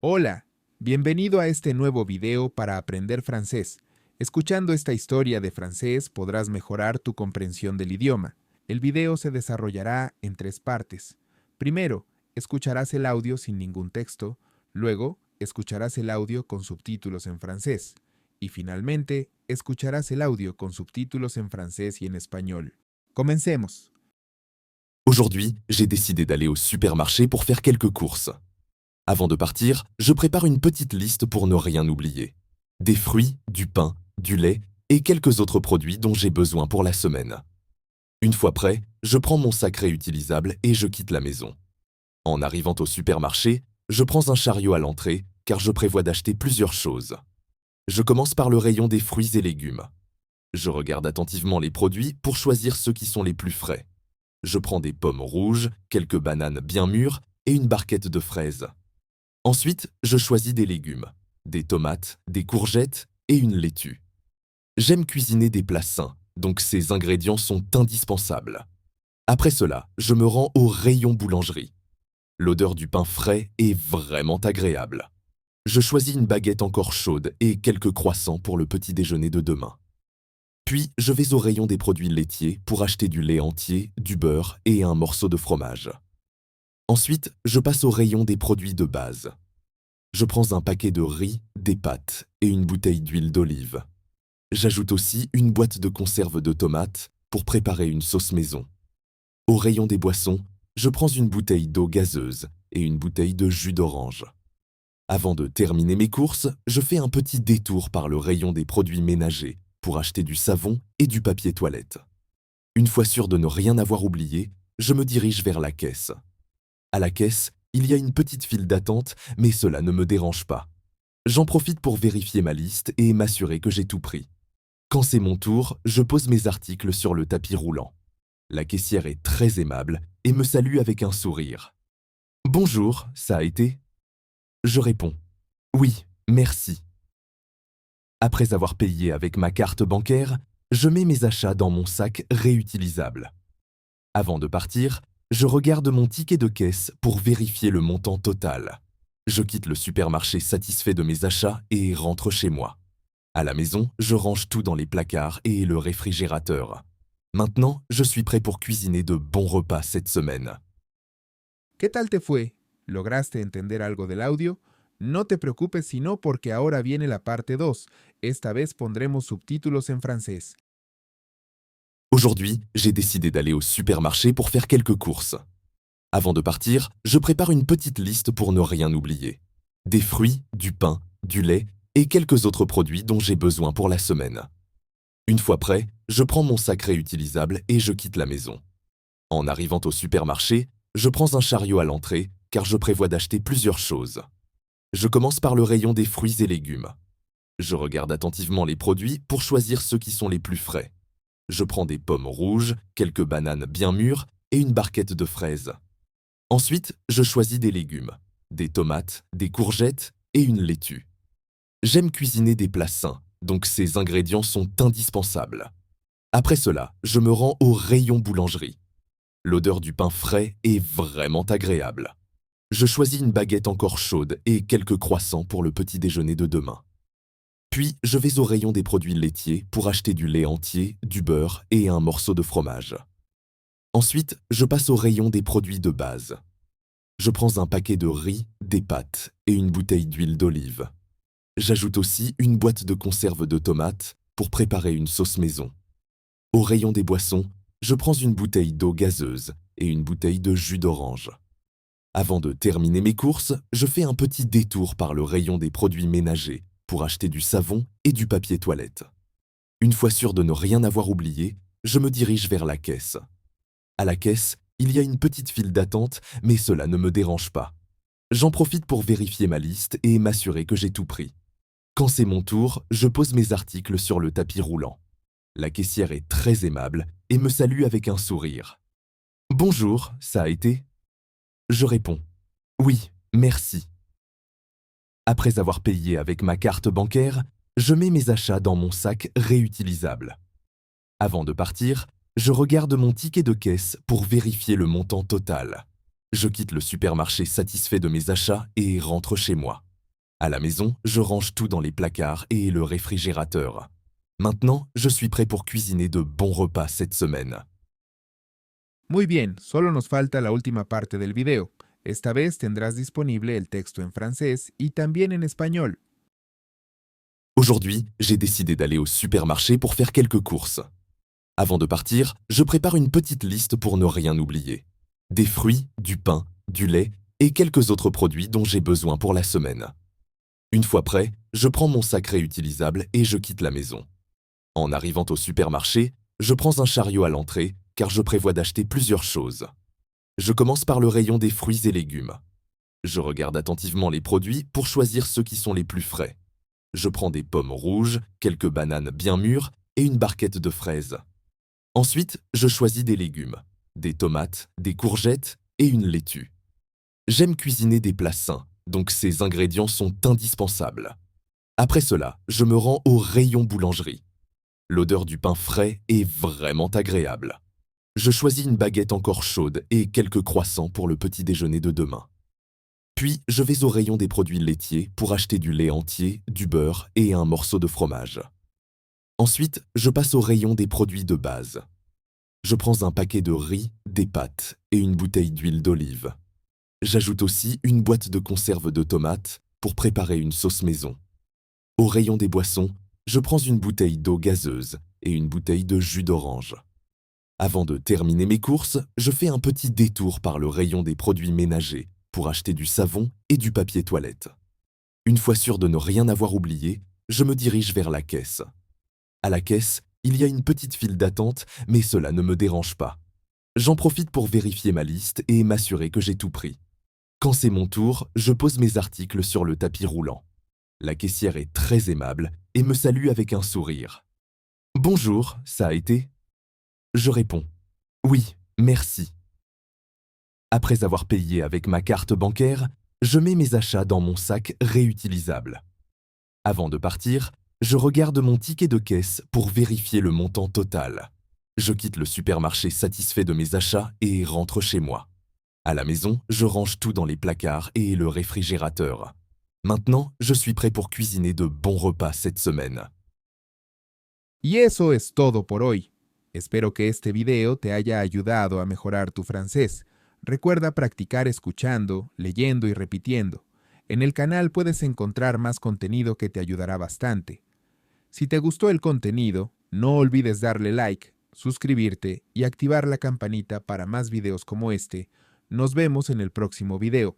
Hola, bienvenido a este nuevo video para aprender francés. Escuchando esta historia de francés podrás mejorar tu comprensión del idioma. El video se desarrollará en tres partes. Primero, escucharás el audio sin ningún texto. Luego, escucharás el audio con subtítulos en francés. Y finalmente, escucharás el audio con subtítulos en francés y en español. Comencemos. Aujourd'hui, j'ai décidé d'aller au supermarché pour faire quelques courses. Avant de partir, je prépare une petite liste pour ne rien oublier. Des fruits, du pain, du lait et quelques autres produits dont j'ai besoin pour la semaine. Une fois prêt, je prends mon sac réutilisable et je quitte la maison. En arrivant au supermarché, je prends un chariot à l'entrée car je prévois d'acheter plusieurs choses. Je commence par le rayon des fruits et légumes. Je regarde attentivement les produits pour choisir ceux qui sont les plus frais. Je prends des pommes rouges, quelques bananes bien mûres et une barquette de fraises. Ensuite, je choisis des légumes, des tomates, des courgettes et une laitue. J'aime cuisiner des plats sains, donc ces ingrédients sont indispensables. Après cela, je me rends au rayon boulangerie. L'odeur du pain frais est vraiment agréable. Je choisis une baguette encore chaude et quelques croissants pour le petit déjeuner de demain. Puis, je vais au rayon des produits laitiers pour acheter du lait entier, du beurre et un morceau de fromage. Ensuite, je passe au rayon des produits de base. Je prends un paquet de riz, des pâtes et une bouteille d'huile d'olive. J'ajoute aussi une boîte de conserve de tomates pour préparer une sauce maison. Au rayon des boissons, je prends une bouteille d'eau gazeuse et une bouteille de jus d'orange. Avant de terminer mes courses, je fais un petit détour par le rayon des produits ménagers pour acheter du savon et du papier toilette. Une fois sûr de ne rien avoir oublié, je me dirige vers la caisse. À la caisse, il y a une petite file d'attente, mais cela ne me dérange pas. J'en profite pour vérifier ma liste et m'assurer que j'ai tout pris. Quand c'est mon tour, je pose mes articles sur le tapis roulant. La caissière est très aimable et me salue avec un sourire. « Bonjour, ça a été ?» Je réponds « Oui, merci ». Après avoir payé avec ma carte bancaire, je mets mes achats dans mon sac réutilisable. Avant de partir, je regarde mon ticket de caisse pour vérifier le montant total. Je quitte le supermarché satisfait de mes achats et rentre chez moi. À la maison, je range tout dans les placards et le réfrigérateur. Maintenant, je suis prêt pour cuisiner de bons repas cette semaine. ¿Qué tal te fue? ¿Lograste entender algo del audio? No te preocupes si no, porque ahora viene la parte 2. Esta vez pondremos subtítulos en francés. Aujourd'hui, j'ai décidé d'aller au supermarché pour faire quelques courses. Avant de partir, je prépare une petite liste pour ne rien oublier. Des fruits, du pain, du lait et quelques autres produits dont j'ai besoin pour la semaine. Une fois prêt, je prends mon sac réutilisable et je quitte la maison. En arrivant au supermarché, je prends un chariot à l'entrée car je prévois d'acheter plusieurs choses. Je commence par le rayon des fruits et légumes. Je regarde attentivement les produits pour choisir ceux qui sont les plus frais. Je prends des pommes rouges, quelques bananes bien mûres et une barquette de fraises. Ensuite, je choisis des légumes, des tomates, des courgettes et une laitue. J'aime cuisiner des plats sains, donc ces ingrédients sont indispensables. Après cela, je me rends au rayon boulangerie. L'odeur du pain frais est vraiment agréable. Je choisis une baguette encore chaude et quelques croissants pour le petit déjeuner de demain. Puis, je vais au rayon des produits laitiers pour acheter du lait entier, du beurre et un morceau de fromage. Ensuite, je passe au rayon des produits de base. Je prends un paquet de riz, des pâtes et une bouteille d'huile d'olive. J'ajoute aussi une boîte de conserve de tomates pour préparer une sauce maison. Au rayon des boissons, je prends une bouteille d'eau gazeuse et une bouteille de jus d'orange. Avant de terminer mes courses, je fais un petit détour par le rayon des produits ménagers pour acheter du savon et du papier toilette. Une fois sûr de ne rien avoir oublié, je me dirige vers la caisse. À la caisse, il y a une petite file d'attente, mais cela ne me dérange pas. J'en profite pour vérifier ma liste et m'assurer que j'ai tout pris. Quand c'est mon tour, je pose mes articles sur le tapis roulant. La caissière est très aimable et me salue avec un sourire. « Bonjour, ça a été ?» Je réponds « Oui, merci ». Après avoir payé avec ma carte bancaire, je mets mes achats dans mon sac réutilisable. Avant de partir, je regarde mon ticket de caisse pour vérifier le montant total. Je quitte le supermarché satisfait de mes achats et rentre chez moi. À la maison, je range tout dans les placards et le réfrigérateur. Maintenant, je suis prêt pour cuisiner de bons repas cette semaine. Muy bien, solo nos falta la última parte del video. Esta vez tendrás disponible el texto en francés y también en español. Aujourd'hui, j'ai décidé d'aller au supermarché pour faire quelques courses. Avant de partir, je prépare une petite liste pour ne rien oublier. Des fruits, du pain, du lait et quelques autres produits dont j'ai besoin pour la semaine. Une fois prêt, je prends mon sac réutilisable et je quitte la maison. En arrivant au supermarché, je prends un chariot à l'entrée car je prévois d'acheter plusieurs choses. Je commence par le rayon des fruits et légumes. Je regarde attentivement les produits pour choisir ceux qui sont les plus frais. Je prends des pommes rouges, quelques bananes bien mûres et une barquette de fraises. Ensuite, je choisis des légumes, des tomates, des courgettes et une laitue. J'aime cuisiner des plats sains, donc ces ingrédients sont indispensables. Après cela, je me rends au rayon boulangerie. L'odeur du pain frais est vraiment agréable. Je choisis une baguette encore chaude et quelques croissants pour le petit déjeuner de demain. Puis, je vais au rayon des produits laitiers pour acheter du lait entier, du beurre et un morceau de fromage. Ensuite, je passe au rayon des produits de base. Je prends un paquet de riz, des pâtes et une bouteille d'huile d'olive. J'ajoute aussi une boîte de conserve de tomates pour préparer une sauce maison. Au rayon des boissons, je prends une bouteille d'eau gazeuse et une bouteille de jus d'orange. Avant de terminer mes courses, je fais un petit détour par le rayon des produits ménagers pour acheter du savon et du papier toilette. Une fois sûr de ne rien avoir oublié, je me dirige vers la caisse. À la caisse, il y a une petite file d'attente, mais cela ne me dérange pas. J'en profite pour vérifier ma liste et m'assurer que j'ai tout pris. Quand c'est mon tour, je pose mes articles sur le tapis roulant. La caissière est très aimable et me salue avec un sourire. « Bonjour, ça a été ?» Je réponds « Oui, merci ». Après avoir payé avec ma carte bancaire, je mets mes achats dans mon sac réutilisable. Avant de partir, je regarde mon ticket de caisse pour vérifier le montant total. Je quitte le supermarché satisfait de mes achats et rentre chez moi. À la maison, je range tout dans les placards et le réfrigérateur. Maintenant, je suis prêt pour cuisiner de bons repas cette semaine. Y eso es todo por hoy. Espero que este video te haya ayudado a mejorar tu francés. Recuerda practicar escuchando, leyendo y repitiendo. En el canal puedes encontrar más contenido que te ayudará bastante. Si te gustó el contenido, no olvides darle like, suscribirte y activar la campanita para más videos como este. Nos vemos en el próximo video.